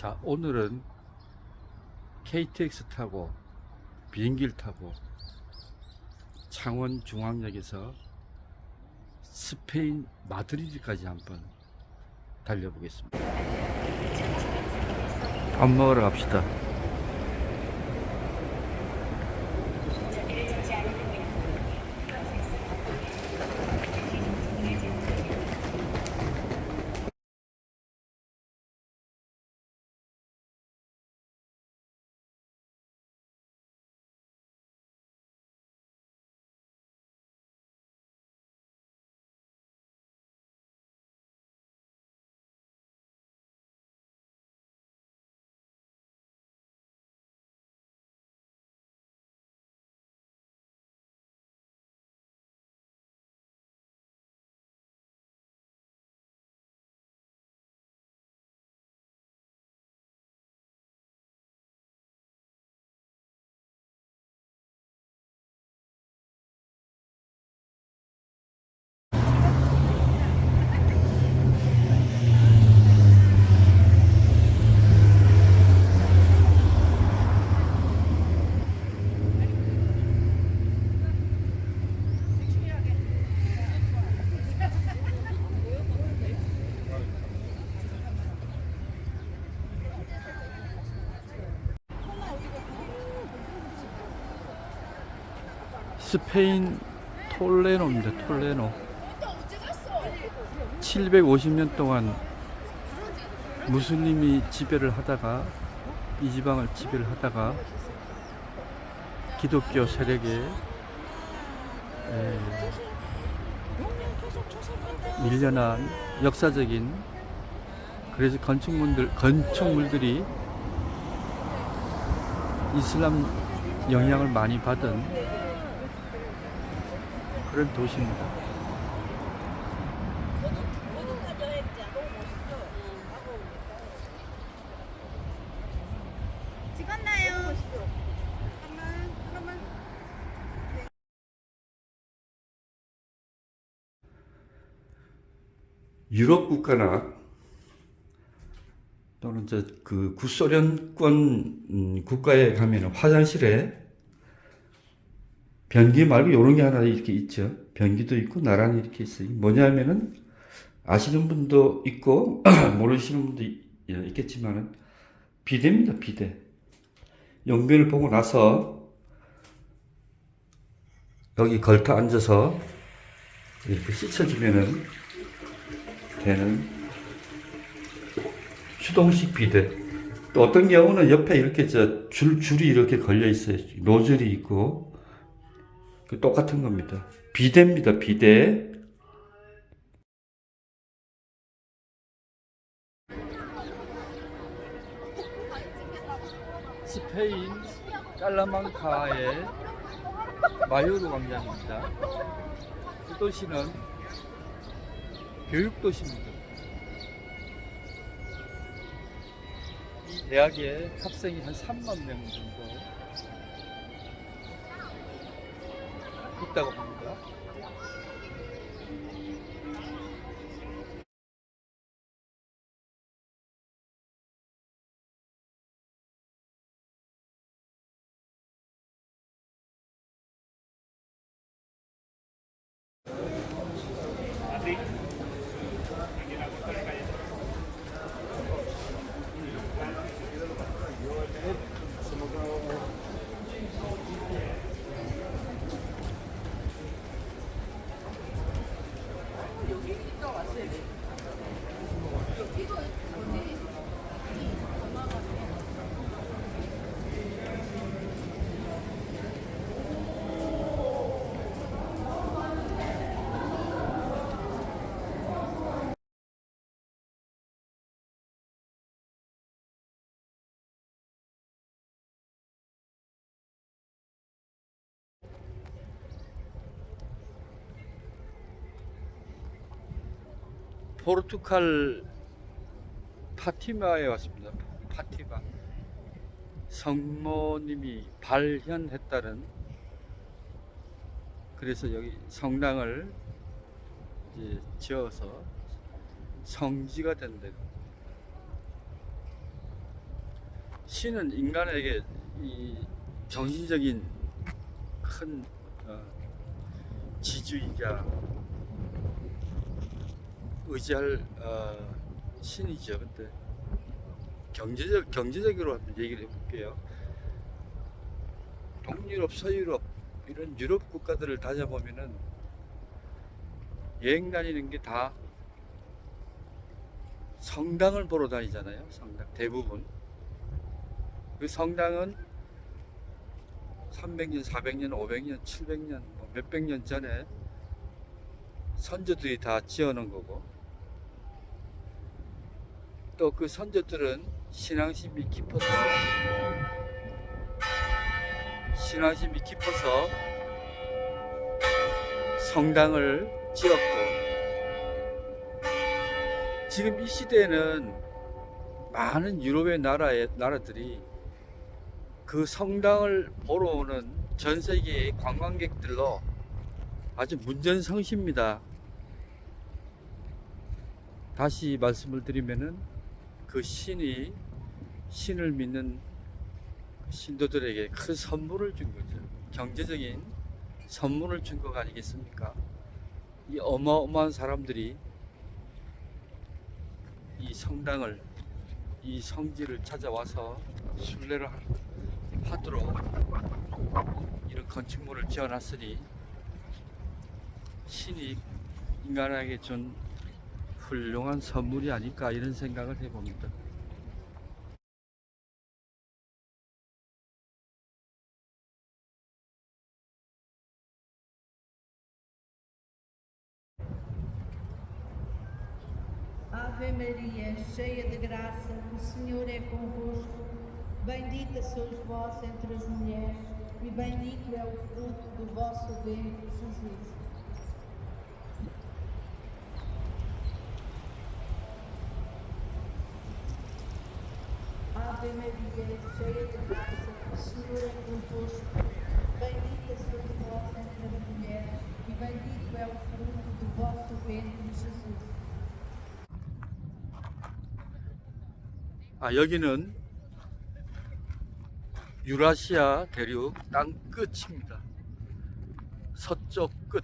자, 오늘은 KTX 타고 비행기를 타고 창원 중앙역에서 스페인 마드리드까지 한번 달려보겠습니다. 밥 먹으러 갑시다. 스페인 톨레노입니다. 톨레노. 750년 동안 무슬림이 지배를 하다가 이 지방을 지배를 하다가 기독교 세력에 밀려난 역사적인, 그래서 건축물들이 이슬람 영향을 많이 받은 그런 도시입니다. 찍었나요? 유럽 국가나 또는 그 구소련권 국가에 가면 화장실에 변기 말고 이런 게 하나 이렇게 있죠. 변기도 있고 나란히 이렇게 있어요. 뭐냐면은 아시는 분도 있고 모르시는 분도 있겠지만은 비데입니다. 비데. 용변을 보고 나서 여기 걸터 앉아서 이렇게 씻어주면은 되는 수동식 비데. 또 어떤 경우는 옆에 이렇게 줄이 이렇게 걸려 있어요. 노즐이 있고. 똑같은 겁니다. 비데입니다. 비데. 스페인 깔라망카의 마요르 광장입니다. 이 도시는 교육도시입니다. 이 대학에 학생이 한 3만 명 정도 있다고 봅니다. 포르투갈 파티마에 왔습니다. 파티마. 성모님이 발현했다는, 그래서 여기 성당을 이제 지어서 성지가 된다. 신은 인간에게 이 정신적인 큰 지주이자 의지할 신이죠. 근데 경제적으로 한번 얘기를 해볼게요. 동유럽, 서유럽 이런 유럽 국가들을 다녀보면은 여행 다니는 게 다 성당을 보러 다니잖아요. 성당 대부분. 그 성당은 300년, 400년, 500년, 700년, 몇백 년 전에 선조들이 다 지어놓은 거고, 또 그 선조들은 신앙심이 깊어서 성당을 지었고, 지금 이 시대에는 많은 유럽의 나라들이 그 성당을 보러 오는 전 세계의 관광객들로 아주 문전성시입니다. 다시 말씀을 드리면은 그 신을 믿는 신도들에게 큰 선물을 준 거죠. 경제적인 선물을 준 것 아니겠습니까? 이 어마어마한 사람들이 이 성당을, 이 성지를 찾아와서 순례를 하도록 이런 건축물을 지어놨으니 신이 인간에게 준 훌륭한 선물이 아닐까 이런 생각을 해봅니다. Ave Maria, cheia de graça, o Senhor é convosco. Bendita sois vós entre as mulheres, e bendito é o fruto do vosso ventre, Jesus. Ave Maria, cheia de graça, o Senhor é convosco. Bendita sois vós entre as mulheres, e bendito é o fruto do vosso ventre, Jesus. 여기는 유라시아 대륙 땅 끝입니다. 서쪽 끝.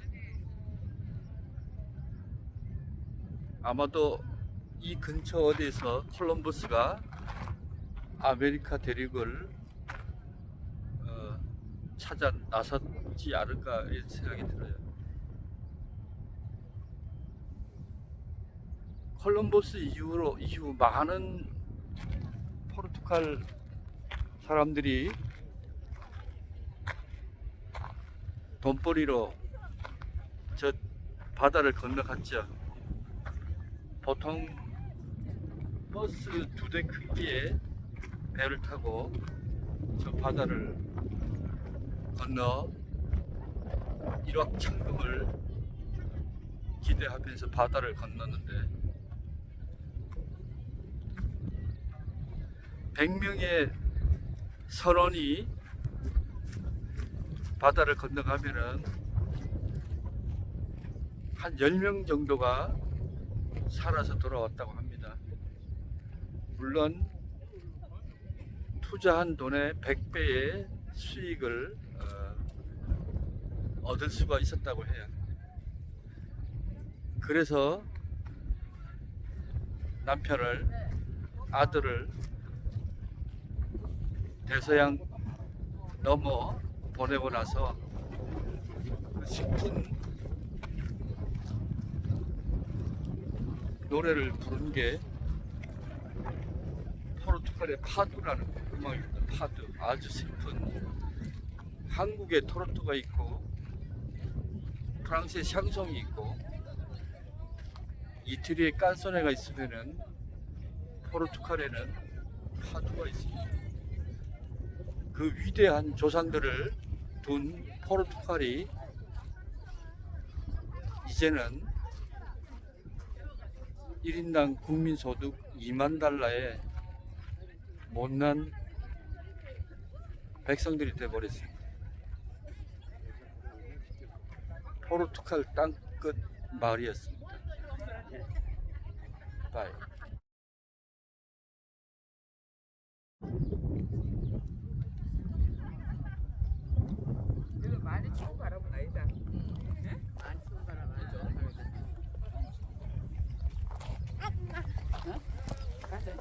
아마도 이 근처 어디에서 콜럼버스가 아메리카 대륙을 찾아 나섰지 않을까 이런 생각이 들어요. 콜럼버스 이후 많은 포르투갈 사람들이 돈벌이로 저 바다를 건너갔죠. 보통 버스 2대 크기의 배를 타고 저 바다를 건너 일확천금을 기대하면서 바다를 건넜는데 100명의 선원이 바다를 건너가면은 한 10명 정도가 살아서 돌아왔다고 합니다. 물론 투자한 돈의 100배의 수익을 얻을 수가 있었다고 해요. 그래서 남편을, 아들을 대서양 넘어 보내고 나서 슬픈 노래를 부른 게 포르투갈의 파두라는 음악입니다. 파두. 아주 슬픈. 한국에 토로토가 있고 프랑스에 샹송이 있고 이태리에 깐소네가 있으면은 포르투갈에는 파두가 있습니다. 그 위대한 조상들을 둔 포르투갈이 이제는 1인당 국민소득 2만 달러에 못난 백성들이 되어버렸습니다. 포르투갈 땅끝 마을이었습니다. 바이. 이거 많이 추운 바람은 아니다. 안 추운 바람 아니죠. 가자.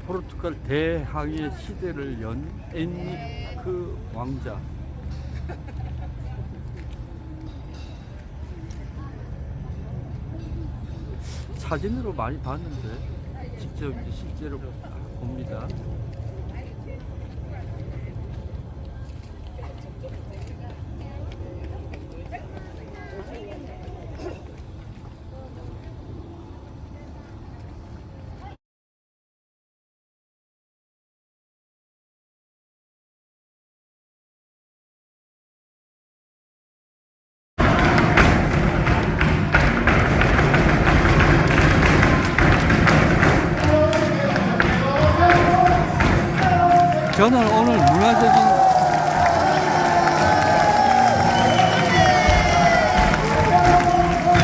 포르투갈 대항해 시대를 연 엔리크 왕자. 사진으로 많이 봤는데 직접 이제 실제로 봅니다. 저는 오늘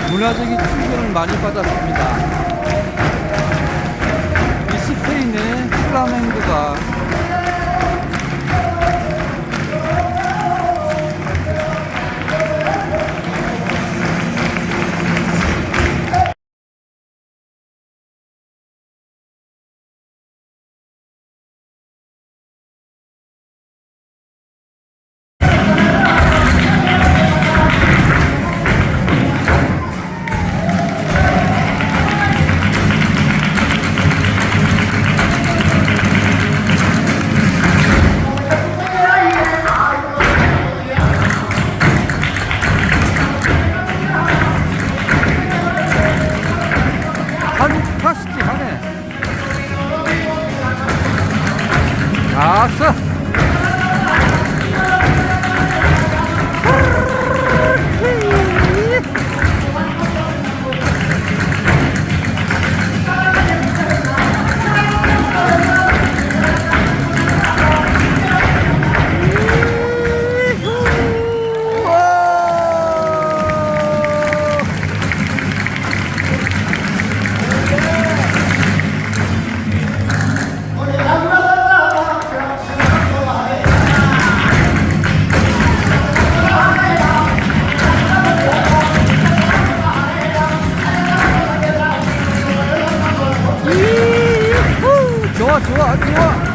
문화적인 충격을 많이 받았습니다. 이 스페인의 플라멩고가 판타스틱하네. 아싸! 좋아 좋아 좋아.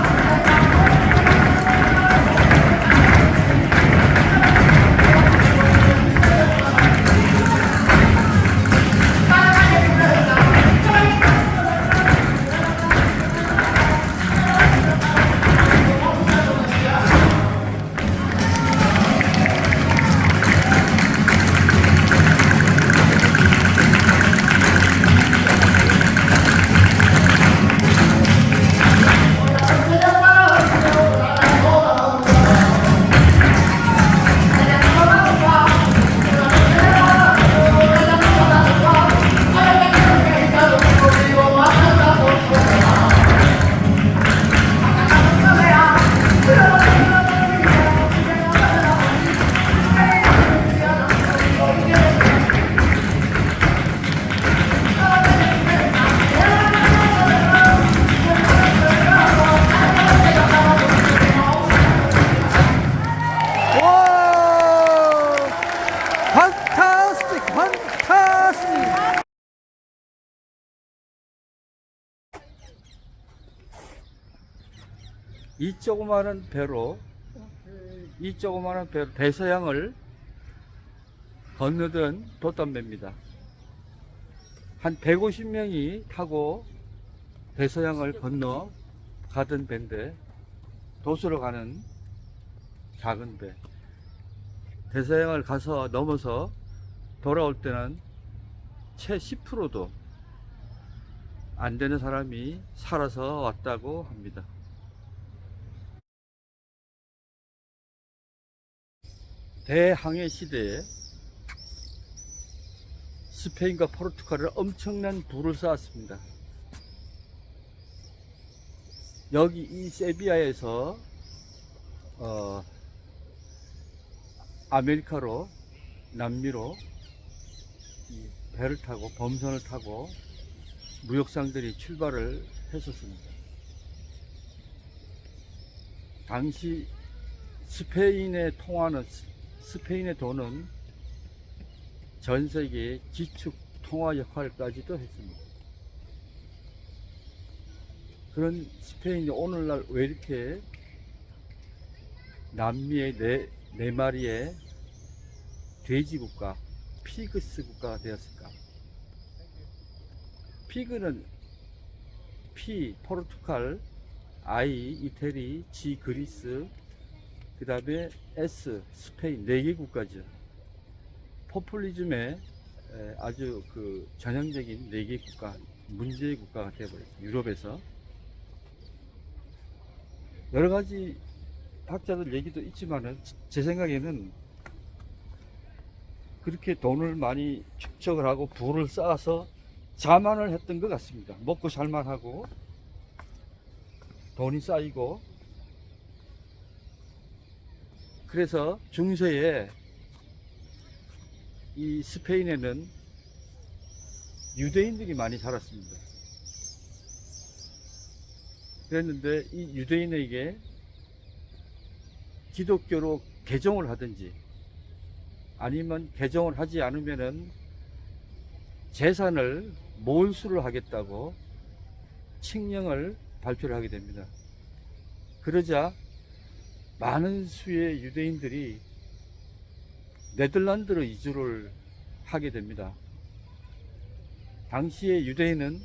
판타스틱 판타스틱. 이 조그마한 배로 대서양을 건너던 돛담배입니다. 한 150명이 타고 대서양을 건너 가던 배인데, 도수로 가는 작은 배. 대서양을 가서 넘어서 돌아올 때는 채 10%도 안 되는 사람이 살아서 왔다고 합니다. 대항해 시대에 스페인과 포르투갈은 엄청난 부를 쌓았습니다. 여기 이 세비야에서 아메리카로, 남미로 이 배를 타고 범선을 타고 무역상들이 출발을 했었습니다. 당시 스페인의 돈은 전 세계의 기축 통화 역할까지도 했습니다. 그런 스페인이 오늘날 왜 이렇게 남미의 네 마리의 돼지 국가, 피그스 국가가 되었을까? 피그는 P, 포르투갈, I, 이태리, G, 그리스, 그 다음에 S, 스페인, 4개 국가죠. 포퓰리즘의 아주 그 전형적인 4개 국가, 문제의 국가가 되어버렸어요. 유럽에서. 여러 가지 학자들 얘기도 있지만은, 제 생각에는 그렇게 돈을 많이 축적을 하고 부를 쌓아서 자만을 했던 것 같습니다. 먹고 살만하고, 돈이 쌓이고, 그래서 중세에 이 스페인에는 유대인들이 많이 살았습니다. 그랬는데 이 유대인에게 기독교로 개종을 하든지 아니면 개종을 하지 않으면은 재산을 몰수를 하겠다고 칙령을 발표를 하게 됩니다. 그러자 많은 수의 유대인들이 네덜란드로 이주를 하게 됩니다. 당시에 유대인은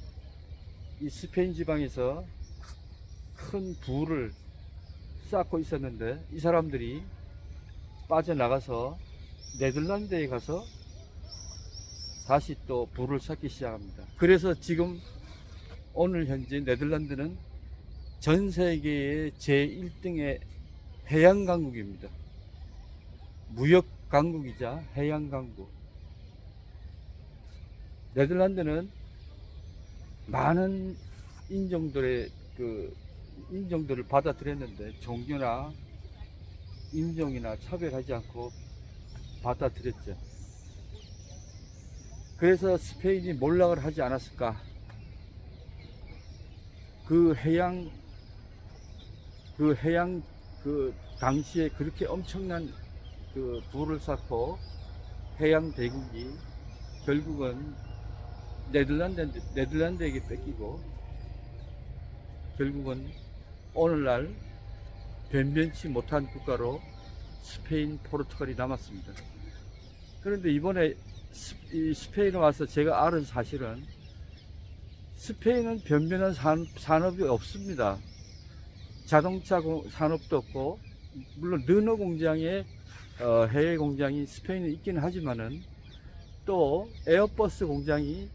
이 스페인 지방에서 큰 부를 쌓고 있었는데 이 사람들이 빠져나가서 네덜란드에 가서 다시 또 부를 쌓기 시작합니다. 그래서 지금 오늘 현재 네덜란드는 전 세계의 제1등의 해양 강국입니다. 무역 강국이자 해양 강국. 네덜란드는 많은 인종들의 인종들을 받아들였는데 종교나 인종이나 차별하지 않고 받아들였죠. 그래서 스페인이 몰락을 하지 않았을까? 그 당시에 그렇게 엄청난 그 부를 쌓고 해양 대국이 결국은 네덜란드에게 뺏기고 결국은 오늘날 변변치 못한 국가로 스페인, 포르투갈이 남았습니다. 그런데 이번에 스페인에 와서 제가 알은 사실은 스페인은 변변한 산업이 없습니다. 자동차 산업도 없고, 물론 르노 공장의 해외 공장이 스페인에 있기는 하지만은 또 에어버스의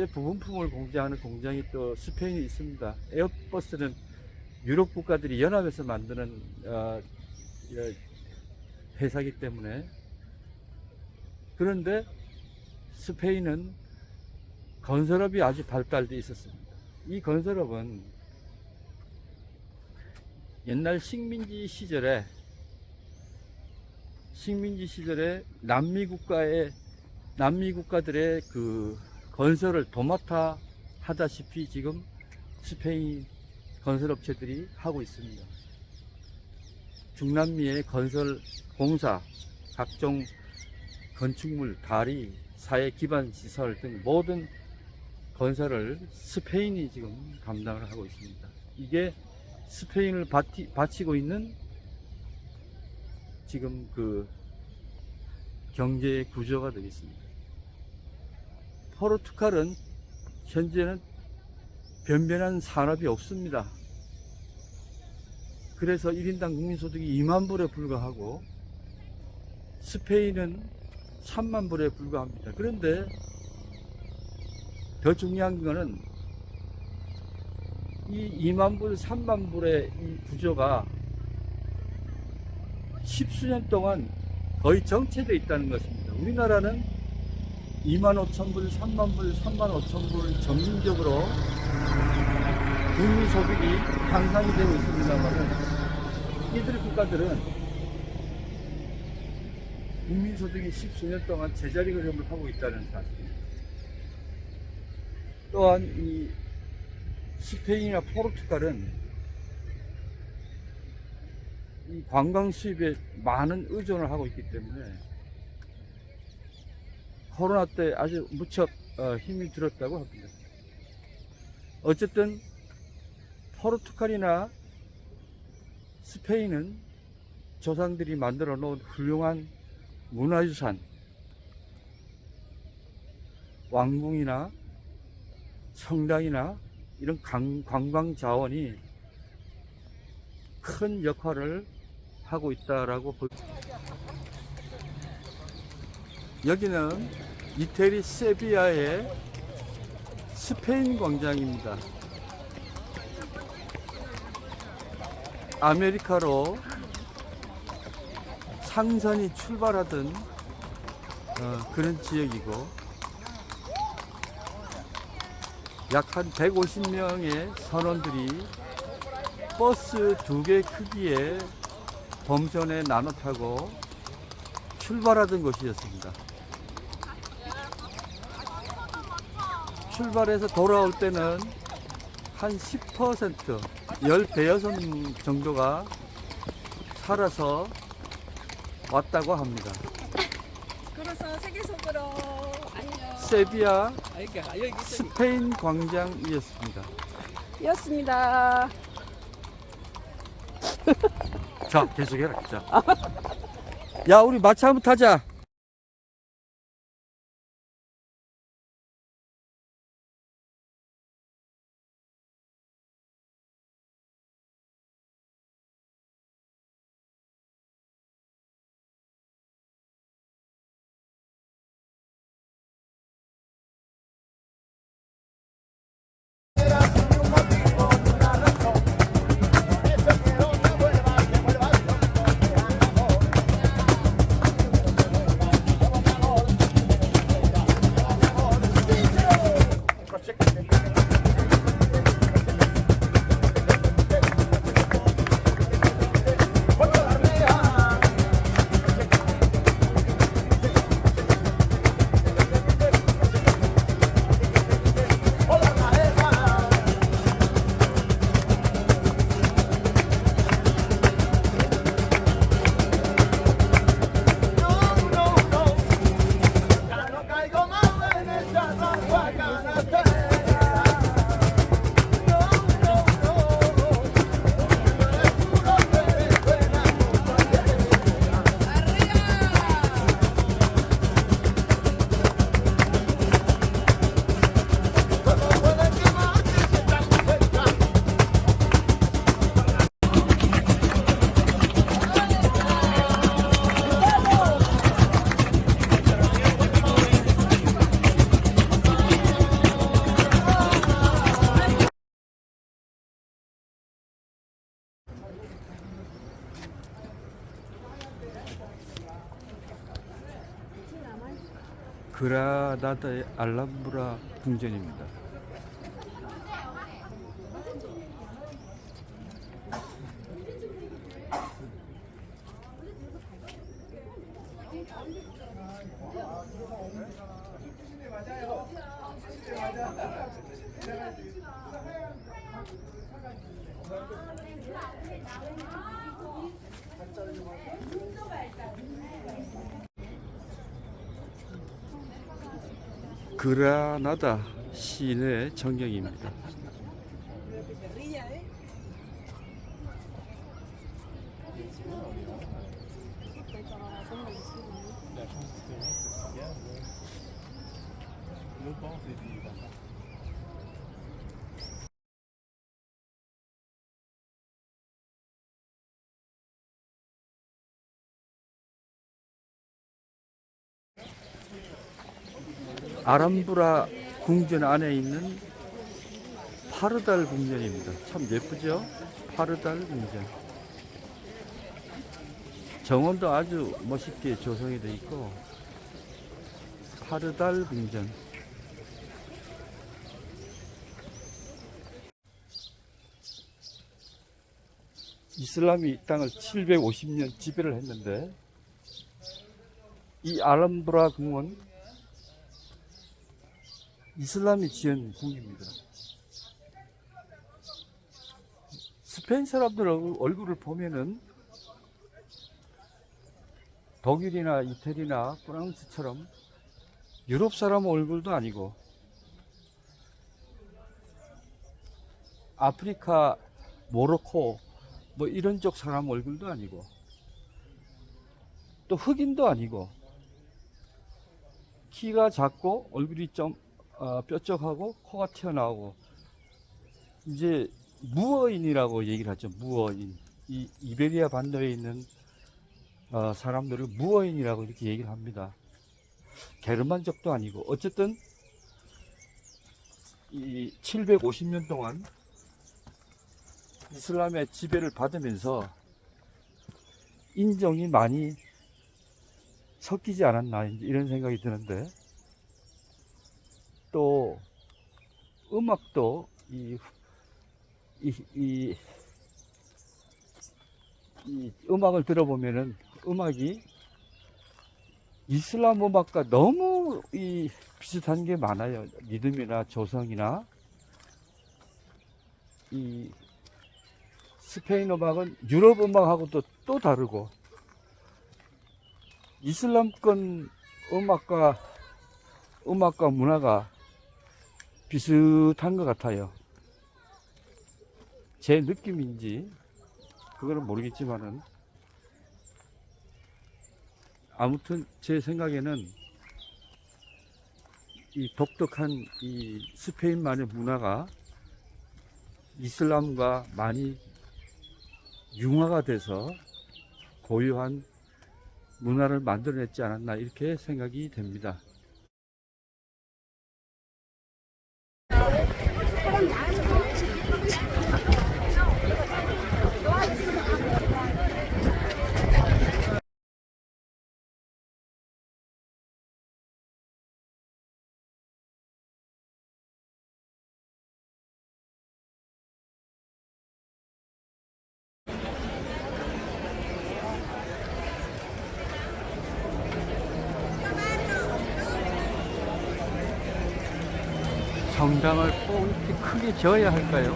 부분품을 공장하는 공장이 또 스페인에 있습니다. 에어버스는 유럽 국가들이 연합해서 만드는 회사이기 때문에. 그런데 스페인은 건설업이 아주 발달되어 있었습니다. 이 건설업은 옛날 식민지 시절에 남미 국가들의 그 건설을 도맡아 하다시피 지금 스페인 건설업체들이 하고 있습니다. 중남미의 건설 공사, 각종 건축물, 다리, 사회 기반 시설 등 모든 건설을 스페인이 지금 감당을 하고 있습니다. 이게 스페인을 바치고 있는 지금 그 경제 구조가 되겠습니다. 포르투갈은 현재는 변변한 산업이 없습니다. 그래서 1인당 국민소득이 2만 불에 불과하고 스페인은 3만 불에 불과합니다. 그런데 더 중요한 것은 이 2만 불, 3만 불의 이 구조가 십수년 동안 거의 정체되어 있다는 것입니다. 우리나라는 25,000불, 30,000불, 35,000불 점진적으로 국민 소득이 향상이 되고 있습니다만 이들 국가들은 국민 소득이 십수년 동안 제자리 걸음을 하고 있다는 사실입니다. 또한 이 스페인이나 포르투갈은 이 관광 수입에 많은 의존을 하고 있기 때문에 코로나 때 아주 무척 힘이 들었다고 합니다. 어쨌든 포르투갈이나 스페인은 조상들이 만들어 놓은 훌륭한 문화유산, 왕궁이나 성당이나 이런 관광 자원이 큰 역할을 하고 있다라고 여기는 이태리 세비야의 스페인 광장입니다. 아메리카로 상선이 출발하던 그런 지역이고 약 한 150명의 선원들이 버스 2개 크기의 범선에 나눠 타고 출발하던 곳이었습니다. 출발해서 돌아올 때는 한 10%, 10대여섯 정도가 살아서 왔다고 합니다. 그래서 세계속으로 안녕. 세비야 여기 스페인 광장이었습니다. 였습니다. 자, 계속해라. 자. 야, 우리 마차 한번 타자. 그라나다의 알람브라 궁전입니다. 그라나다 시내 전경입니다. 아람브라 궁전 안에 있는 파르달 궁전입니다. 참 예쁘죠? 파르달 궁전. 정원도 아주 멋있게 조성이 되어 있고, 파르달 궁전. 이슬람이 이 땅을 750년 지배를 했는데, 이 알함브라 궁은 이슬람이 지은 궁입니다. 스페인 사람들 얼굴을 보면은 독일이나 이태리나 프랑스처럼 유럽 사람 얼굴도 아니고, 아프리카, 모로코 뭐 이런 쪽 사람 얼굴도 아니고, 또 흑인도 아니고, 키가 작고 얼굴이 좀 뾰족하고 코가 튀어나오고, 이제 무어인이라고 얘기를 하죠. 무어인. 이 이베리아 반도에 있는 사람들을 무어인이라고 이렇게 얘기를 합니다. 게르만족도 아니고. 어쨌든 이 750년 동안 이슬람의 지배를 받으면서 인종이 많이 섞이지 않았나 이런 생각이 드는데, 또 음악도 이 음악을 들어보면은 음악이 이슬람 음악과 너무 비슷한 게 많아요. 리듬이나 조성이나. 이 스페인 음악은 유럽 음악하고도 또 다르고, 이슬람권 음악과 문화가 비슷한 것 같아요. 제 느낌인지 그거는 모르겠지만은, 아무튼 제 생각에는 이 독특한 이 스페인만의 문화가 이슬람과 많이 융화가 돼서 고유한 문화를 만들어냈지 않았나 이렇게 생각이 됩니다. 성당을 꼭 이렇게 크게 지어야 할까요?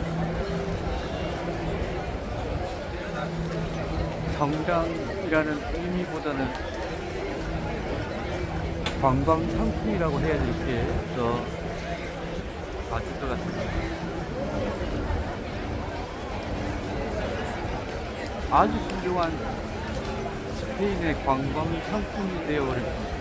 성당이라는 의미보다는 관광 상품이라고 해야 될 게 더 맞을 것 같습니다. 아주 훌륭한 스페인의 관광 상품이 되어버렸습니다.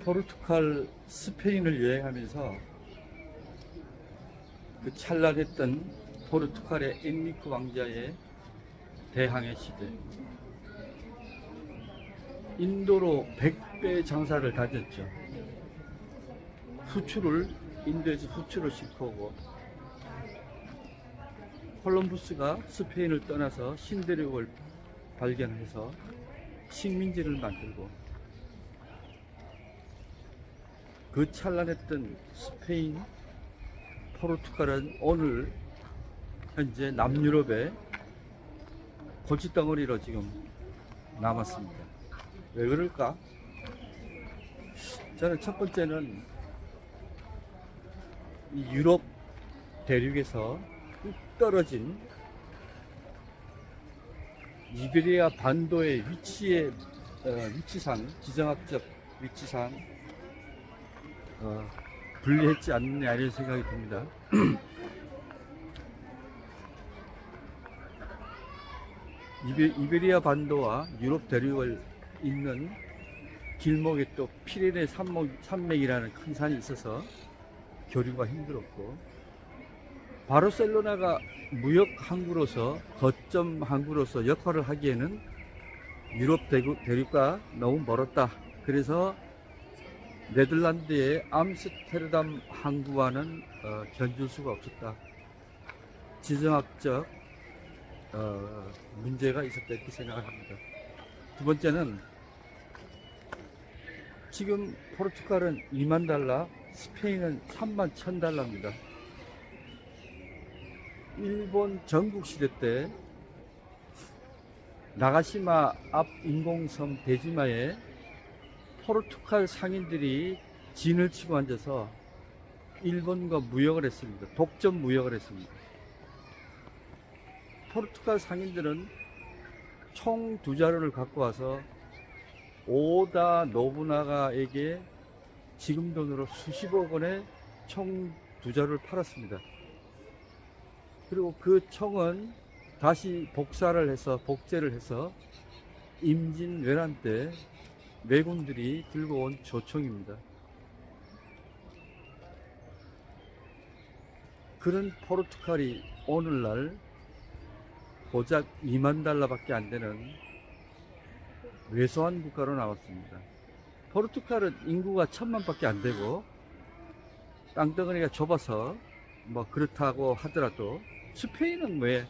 포르투갈, 스페인을 여행하면서 그 찬란했던 포르투갈의 엔리크 왕자의 대항해 시대. 인도로 100배 장사를 다졌죠. 인도에서 수출을 시켜오고, 콜럼부스가 스페인을 떠나서 신대륙을 발견해서 식민지를 만들고, 그 찬란했던 스페인, 포르투갈은 오늘 현재 남유럽의 골칫덩어리로 지금 남았습니다. 왜 그럴까? 저는 첫 번째는 이 유럽 대륙에서 뚝 떨어진 이베리아 반도의 위치상, 지정학적 위치상 불리했지 않느냐 이런 생각이 듭니다. 이베리아 반도와 유럽 대륙을 잇는 길목에 또 피레네 산맥이라는 큰 산이 있어서 교류가 힘들었고, 바르셀로나가 무역 항구로서, 거점 항구로서 역할을 하기에는 유럽 대륙과 너무 멀었다. 그래서 네덜란드의 암스테르담 항구와는 견줄 수가 없었다. 지정학적 문제가 있었다 이렇게 생각을 합니다. 두 번째는 지금 포르투갈은 2만 달러, 스페인은 3만 1,000달러입니다. 일본 전국시대 때 나가시마 앞 인공섬 데지마에 포르투갈 상인들이 진을 치고 앉아서 일본과 무역을 했습니다. 독점 무역을 했습니다. 포르투갈 상인들은 총 2자루를 갖고 와서 오다 노부나가에게 지금 돈으로 수십억 원의 총 2자루를 팔았습니다. 그리고 그 총은 다시 복제를 해서 임진왜란 때 왜군들이 들고 온 조총입니다. 그런 포르투갈이 오늘날 고작 2만 달러밖에 안 되는 왜소한 국가로 나왔습니다. 포르투갈은 인구가 1,000만밖에 안 되고 땅덩어리가 좁아서 뭐 그렇다고 하더라도 스페인은 왜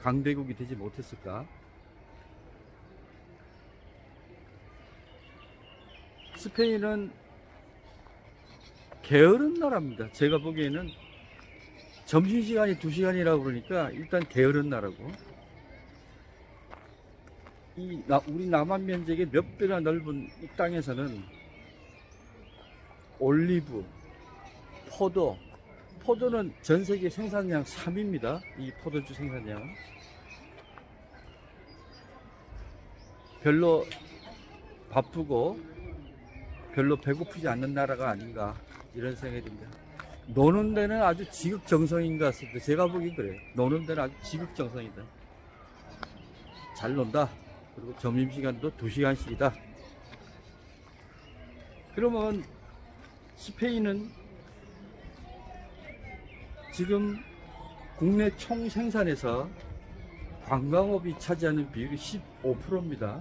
강대국이 되지 못했을까? 스페인은 게으른 나라입니다. 제가 보기에는 점심시간이 2시간이라고 그러니까 일단 게으른 나라고, 우리 남한 면적의 몇 배나 넓은 이 땅에서는 올리브, 포도는 전 세계 생산량 3위입니다. 이 포도주 생산량. 별로 바쁘고 별로 배고프지 않는 나라가 아닌가 이런 생각이 듭니다. 노는 데는 아주 지극정성인 것 같습니다. 제가 보기엔 그래요. 노는 데는 아주 지극정성이다. 잘 논다. 그리고 점심시간도 2시간씩이다. 그러면 스페인은 지금 국내 총 생산에서 관광업이 차지하는 비율이 15%입니다.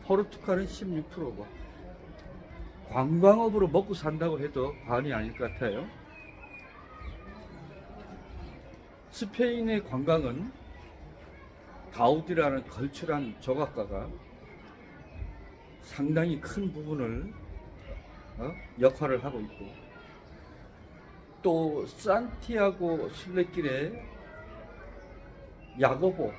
포르투갈은 16%고, 관광업으로 먹고 산다고 해도 과언이 아닐 것 같아요. 스페인의 관광은 가우디라는 걸출한 조각가가 상당히 큰 부분을 역할을 하고 있고, 또 산티아고 순례길에 야고보,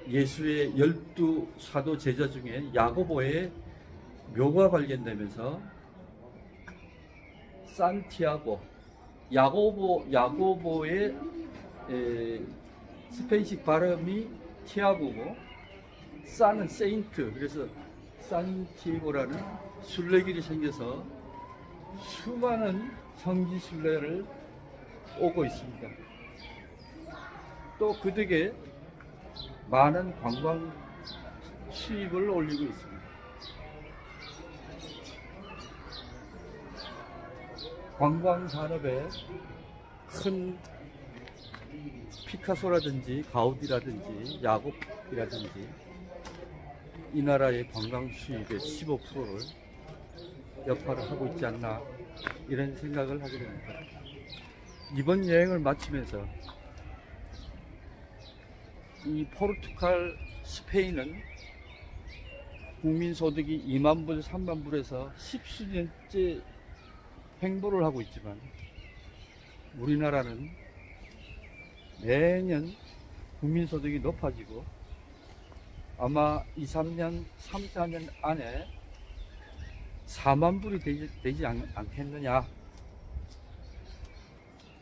예수의 12사도 제자 중에 야고보의 묘가 발견되면서 산티아고, 야고보의 스페인식 발음이 티아고고, 산은 세인트, 그래서 산티아고라는 순례길이 생겨서 수많은 성지 순례를 오고 있습니다. 또 그 덕에 많은 관광 수입을 올리고 있습니다. 관광 산업에 큰 피카소라든지 가우디라든지 야곱이라든지 이 나라의 관광 수입의 15%를 역할을 하고 있지 않나 이런 생각을 하게 됩니다. 이번 여행을 마치면서 이 포르투갈, 스페인은 국민소득이 2만 불, 3만 불에서 10수년째 횡보를 하고 있지만 우리나라는 매년 국민소득이 높아지고 아마 2, 3년, 3, 4년 안에 4만 불이 되지 않겠느냐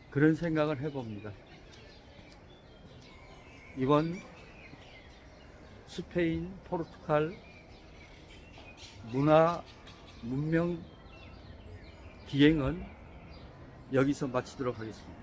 그런 생각을 해봅니다. 이번 스페인, 포르투갈 문화, 문명 기행은 여기서 마치도록 하겠습니다.